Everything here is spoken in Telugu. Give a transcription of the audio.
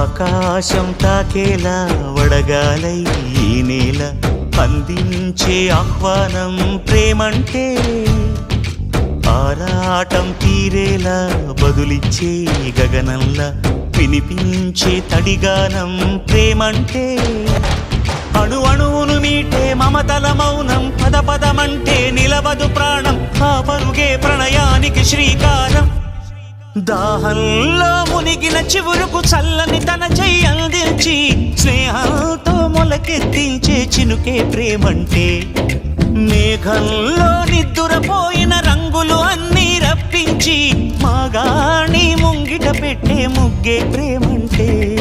ఆకాశం తాకేలా వడగాలై ఈ నేల అందించే ఆహ్వానం ప్రేమంటే ఆరాటం తీరేలా బదులిచ్చే గగనంలా వినిపించే తడిగానం ప్రేమంటే అణు అణువును మీటే మమతల మౌనం పద పదమంటే నిలవదు ప్రాణం ఆ పరుగే ప్రణయానికి శ్రీకారం దాహంలో మునిగిన చివురుకు చల్లని తన చెయ్యి అందించి స్నేహంతో మొలకెత్తించే చినుకే ప్రేమంటే మేఘంలో నిద్దురపోయిన రంగులు అన్నీ రప్పించి మాగాణి ముంగిట పెట్టే ముగ్గే ప్రేమంటే